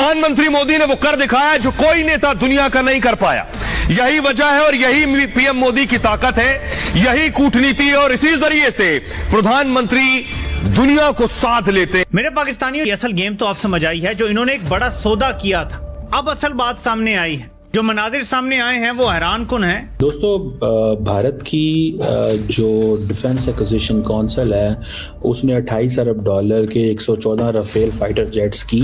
प्रधानमंत्री मोदी ने वो कर दिखाया जो कोई नेता दुनिया का नहीं कर पाया। यही वजह है और यही पीएम मोदी की ताकत है, यही कूटनीति है और इसी जरिए से प्रधानमंत्री दुनिया को साथ लेते हैं। मेरे पाकिस्तानियों, असल गेम तो आप समझ आई है। जो इन्होंने एक बड़ा सौदा किया था, अब असल बात सामने आई है। जो मनाजिर सामने आए हैं वो हैरान कुन है। दोस्तों, भारत की जो डिफेंस एक्विजिशन काउंसिल है उसने 28 अरब डॉलर के 114 राफेल फाइटर जेट्स की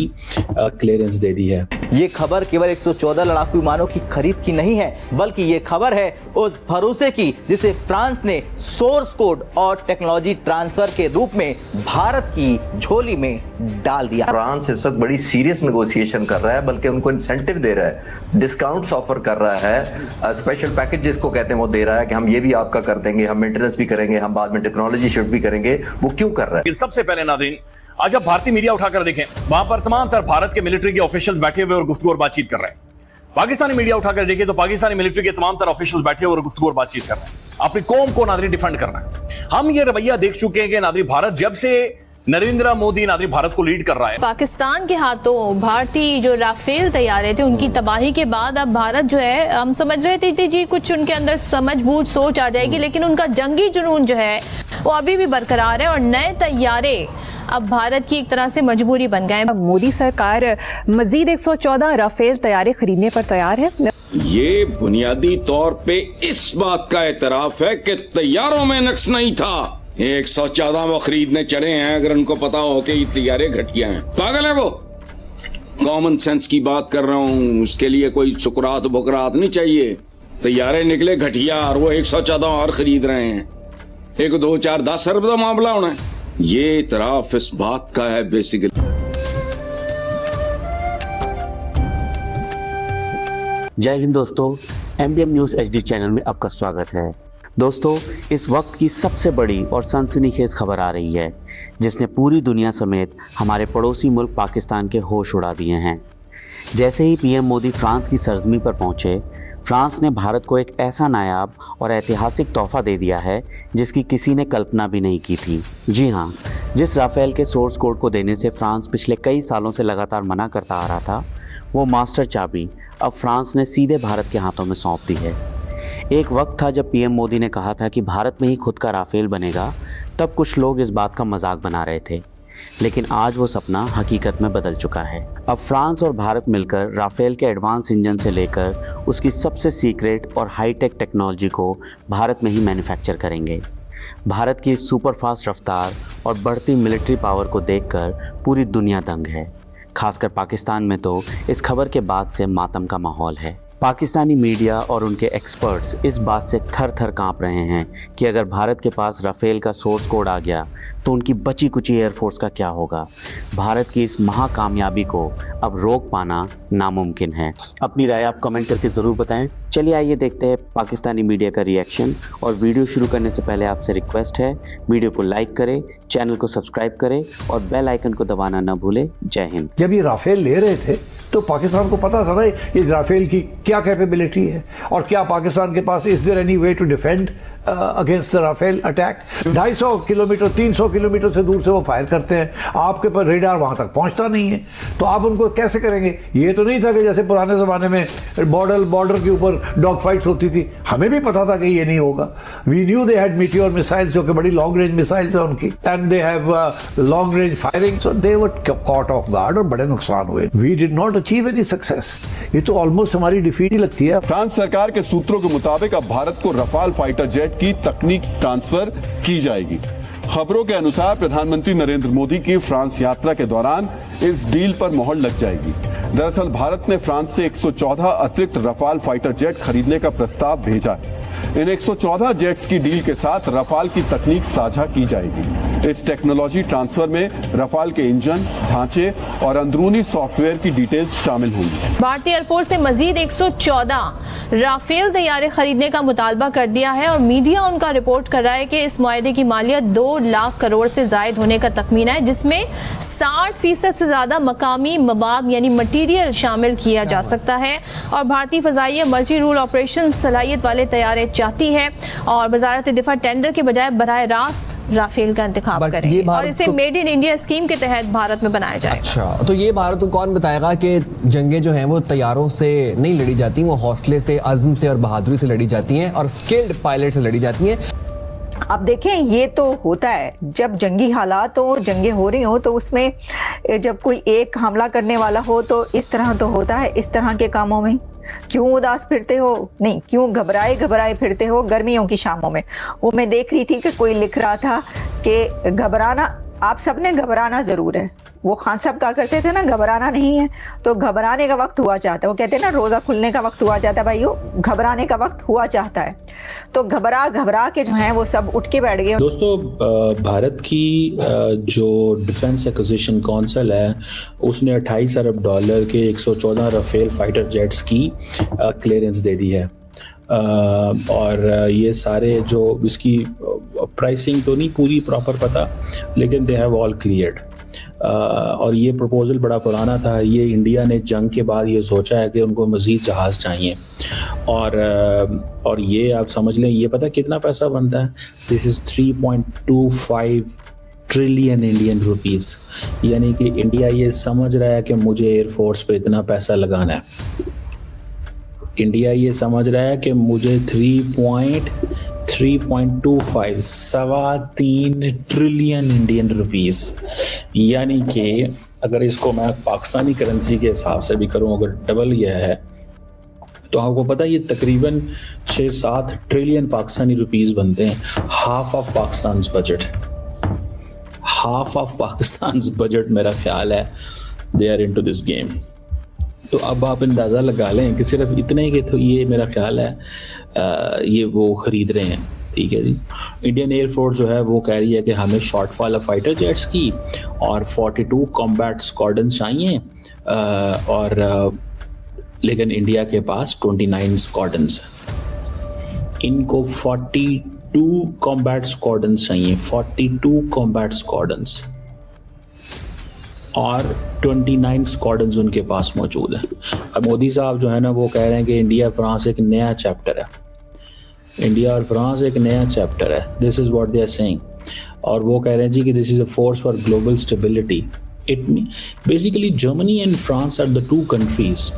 क्लियरेंस दे दी है। ये खबर केवल 114 लड़ाकू विमानों की खरीद की नहीं है, बल्कि ये खबर है उस भरोसे की जिसे फ्रांस ने सोर्स कोड और टेक्नोलॉजी ट्रांसफर के रूप में भारत की झोली में डाल दिया। फ्रांस इस वक्त बड़ी सीरियस नेगोशिएशन कर रहा है, बल्कि उनको इंसेंटिव दे रहा है, डिस्काउंट्स ऑफर कर रहा है, स्पेशल पैकेज जिसको कहते हैं वो दे रहा है कि हम ये भी आपका कर देंगे, हम मेंटेनेंस भी करेंगे, हम बाद में टेक्नोलॉजी शिफ्ट भी करेंगे। वो क्यों कर रहा है? सबसे पहले नाज़रीन, आज आप भारतीय मीडिया उठाकर देखें, वहां पर तमाम तरह भारत के मिलिट्री के ऑफिशियल्स बैठे हुए और गुफ्तगू और बातचीत कर रहे हैं। पाकिस्तानी मीडिया उठाकर देखिए तो पाकिस्तानी मिलिट्री के तमाम तरह ऑफिशियल्स बैठे हुए और गुफ्तगू और बातचीत कर रहे हैं, अपनी कौम को नाज़रीन डिफेंड कर रहे हैं। हम ये रवैया देख चुके हैं कि नाज़रीन भारत जब से नरेंद्र मोदी नाज़रीन भारत को लीड कर रहा है। पाकिस्तान के हाथों भारतीय जो राफेल तैयारे थे उनकी तबाही के बाद अब भारत जो है, हम समझ रहे थे जी कुछ उनके अंदर समझबूझ सोच आ जाएगी, लेकिन उनका जंगी जुनून जो है वो अभी भी बरकरार है और नए तैयारे अब भारत की एक तरह से मजबूरी बन गए। मोदी सरकार मजीद 114 राफेल तैयारे खरीदने पर तैयार है। ये बुनियादी तौर पे इस बात का एतराफ है कि तैयारों में नक्स नहीं था। 114 वो खरीदने चढ़े हैं, अगर उनको पता हो कि ये तैयारे घटिया हैं। पागल है वो। कॉमन सेंस की बात कर रहा हूँ, उसके लिए कोई शुक्रात बुकरात नहीं चाहिए। तैयारे निकले घटिया और वो 114 और खरीद रहे हैं। 1 2 4 10 अरब का मामला होना है। ये इतराफ इस बात का है बेसिकली। जय हिंद दोस्तों, MDM न्यूज HD चैनल में आपका स्वागत है। दोस्तों, इस वक्त की सबसे बड़ी और सनसनीखेज खबर आ रही है जिसने पूरी दुनिया समेत हमारे पड़ोसी मुल्क पाकिस्तान के होश उड़ा दिए हैं। जैसे ही पीएम मोदी फ्रांस की सरजमी पर पहुंचे, फ्रांस ने भारत को एक ऐसा नायाब और ऐतिहासिक तोहफा दे दिया है जिसकी किसी ने कल्पना भी नहीं की थी। जी हाँ, जिस राफेल के सोर्स कोड को देने से फ्रांस पिछले कई सालों से लगातार मना करता आ रहा था, वो मास्टर चाबी अब फ्रांस ने सीधे भारत के हाथों में सौंप दी है। एक वक्त था जब पीएम मोदी ने कहा था कि भारत में ही खुद का राफेल बनेगा, तब कुछ लोग इस बात का मजाक बना रहे थे, लेकिन आज वो सपना हकीकत में बदल चुका है। अब फ्रांस और भारत मिलकर राफेल के एडवांस इंजन से लेकर उसकी सबसे सीक्रेट और हाईटेक टेक्नोलॉजी को भारत में ही मैन्युफैक्चर करेंगे। भारत की इस सुपर फास्ट रफ्तार और बढ़ती मिलिट्री पावर को देखकर पूरी दुनिया दंग है। खासकर पाकिस्तान में तो इस खबर के बाद से मातम का माहौल है। पाकिस्तानी मीडिया और उनके एक्सपर्ट्स इस बात से थर थर कांप रहे हैं कि अगर भारत के पास राफेल का सोर्स कोड आ गया तो उनकी बची कुची एयरफोर्स का क्या होगा। भारत की इस महाकामयाबी को अब रोक पाना नामुमकिन है। अपनी राय आप कमेंट करके ज़रूर बताएं। चलिए आइए देखते हैं पाकिस्तानी मीडिया का रिएक्शन। और वीडियो शुरू करने से पहले आपसे रिक्वेस्ट है, वीडियो को लाइक करें, चैनल को सब्सक्राइब करें और बेल आइकन को दबाना न भूलें। जय हिंद। जब ये राफेल ले रहे थे तो पाकिस्तान को पता था ना ये राफेल की क्या कैपेबिलिटी है और क्या पाकिस्तान के पास is there any way to defend against the Rafale attack. 250 kilometre 300 kilometre से दूर से वो फायर करते हैं, आपके पर रेडार वहां तक पहुंचता नहीं है, तो आप उनको कैसे करेंगे। ये तो नहीं था कि जैसे पुराने जमाने में बॉर्डर के ऊपर डॉग फाइट्स होती थी, हमें भी पता था कि ये नहीं होगा। We knew they had meteor missiles जो कि बड़ी लॉन्ग रेंज मिसाइल्स है उनकी, and they have long range firing, so they were caught off guard और बड़े नुकसान हुए। We did not achieve any success. ये तो ऑलमोस्ट हमारी डिफीट ही लगती है। फ्रांस सरकार के सूत्रों के मुताबिक अब भारत को रफाल फाइटर जेट की तकनीक ट्रांसफर की जाएगी। खबरों के अनुसार प्रधानमंत्री नरेंद्र मोदी की फ्रांस यात्रा के दौरान इस डील पर मोहर लग जाएगी। दरअसल भारत ने फ्रांस से 114 अतिरिक्त रफाल फाइटर जेट खरीदने का प्रस्ताव भेजा है। इन 114 जेट्स की डील के साथ रफाल की तकनीक साझा की जाएगी। इस टेक्नोलॉजी ट्रांसफर में रफाल के इंजन, ढांचे और अंदरूनी सॉफ्टवेयर की डिटेल्स शामिल होंगी। भारतीय एयरफोर्स ने मजीद 114 राफेल तैयारे खरीदने का मुतालबा कर दिया है और मीडिया उनका रिपोर्ट कर रहा है कि इस मुआहदे की मालियत 2 लाख करोड़ से जायद होने का तखमीना है, जिसमें 60% से ज्यादा मकामी मवाद यानी मटीरियल मटीरियल शामिल किया जा सकता है। और भारतीय फ़ज़ाइया मल्टी रूल ऑपरेशन सलाहियत वाले तैयारे चाहती है और वजारत दिफा टेंडर के बजाय बराह रास्त राफेल का इंतखाब करेंगे और इसे मेड इन इंडिया स्कीम के तहत भारत में बनाया जाएगा। अच्छा, तो ये भारत को कौन बताएगा कि जंगें जो हैं वो तैयारों से नहीं लड़ी जाती, वो हौसले से, अज़्म से और बहादुरी से लड़ी जाती हैं और स्किल्ड पायलट से लड़ी जाती हैं। अब देखें, ये तो होता है जब जंगी हालात हो, जंगें हो रही हो, तो उसमें जब कोई एक हमला करने वाला हो तो इस तरह तो होता है। इस तरह के कामों में क्यों उदास फिरते हो, नहीं क्यों घबराए फिरते हो गर्मियों की शामों में। वो मैं देख रही थी कि कोई लिख रहा था कि घबराना, आप सबने घबराना ज़रूर है। वो खान साहब कहा करते थे ना, घबराना नहीं है, तो घबराने का वक्त हुआ चाहता है। वो कहते हैं ना, रोज़ा खुलने का वक्त हुआ चाहता है, भाइयों घबराने का वक्त हुआ चाहता है। तो घबरा के जो है वो सब उठ के बैठ गए। दोस्तों, भारत की जो डिफेंस एक्विजिशन काउंसिल है उसने 28 अरब डॉलर के 114 राफेल फाइटर जेट्स की क्लियरेंस दे दी है। और ये सारे जो इसकी प्राइसिंग तो नहीं पूरी प्रॉपर पता, लेकिन दे हैव ऑल क्लियर्ड। और ये प्रपोजल बड़ा पुराना था। ये इंडिया ने जंग के बाद ये सोचा है कि उनको मज़ीद जहाज़ चाहिए और ये आप समझ लें, ये पता कितना पैसा बनता है। This is 3.25 trillion Indian rupees. यानी कि इंडिया ये समझ रहा है कि मुझे एयरफोर्स पे इतना पैसा लगाना है। इंडिया ये समझ रहा है कि मुझे 3.25 3.25 ट्रिलियन इंडियन रुपीस, यानी कि अगर इसको मैं पाकिस्तानी करेंसी के हिसाब से भी करूं, अगर डबल यह है तो आपको पता है ये तकरीबन 6-7 ट्रिलियन पाकिस्तानी रुपीस बनते हैं। Half of Pakistan budget, half of Pakistan budget मेरा ख्याल है they are into this game. तो अब आप अंदाज़ा लगा लें कि सिर्फ इतने के तो ये मेरा ख्याल है ये वो ख़रीद रहे हैं। ठीक है जी। इंडियन एयरफोर्स जो है वो कह रही है कि हमें शॉर्टफॉल ऑफ फाइटर जेट्स की और 42 कॉम्बैट स्क्वाड्रन चाहिए और लेकिन इंडिया के पास 29 स्क्वाड्रन्स हैं। इनको 42 कॉम्बैट स्क्वाड्रन्स चाहिए, 42 कॉम्बैट स्क्वाड्रन्स और 29 स्क्वाड्रन्स उनके पास मौजूद है। अब मोदी साहब जो है ना वो कह रहे हैं कि इंडिया फ्रांस एक नया चैप्टर है, इंडिया और फ्रांस एक नया चैप्टर है। This is what they are saying. और वो कह रहे हैं जी कि this is a force for global stability. It basically Germany and France are the two countries,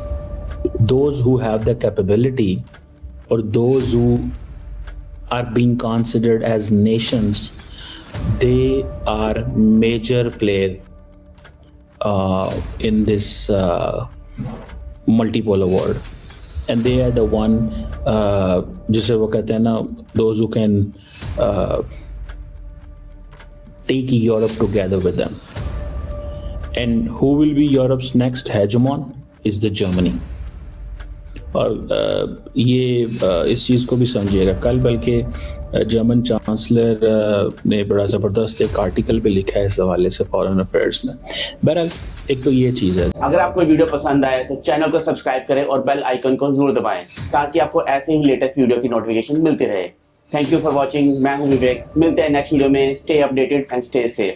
those who have the capability और those who are being considered as nations, they are major player in this multipolar world, and they are the one जिसे वो कहते हैं ना, those who can take Europe together with them. And who will be Europe's next hegemon is the Germany. और ये इस चीज़ को भी समझिएगा। कल बल्कि जर्मन चांसलर ने बड़ा ज़बरदस्त एक आर्टिकल भी लिखा है इस हवाले से फॉरेन अफेयर्स में। बहरहाल एक तो ये चीज़ है। अगर आपको वीडियो पसंद आए तो चैनल को सब्सक्राइब करें और बेल आइकन को जरूर दबाएं ताकि आपको ऐसे ही लेटेस्ट वीडियो की नोटिफिकेशन मिलती रहे। Thank you for watching. मैं हूं विवेक। मिलते हैं नेक्स्ट वीडियो में। Stay updated and stay safe.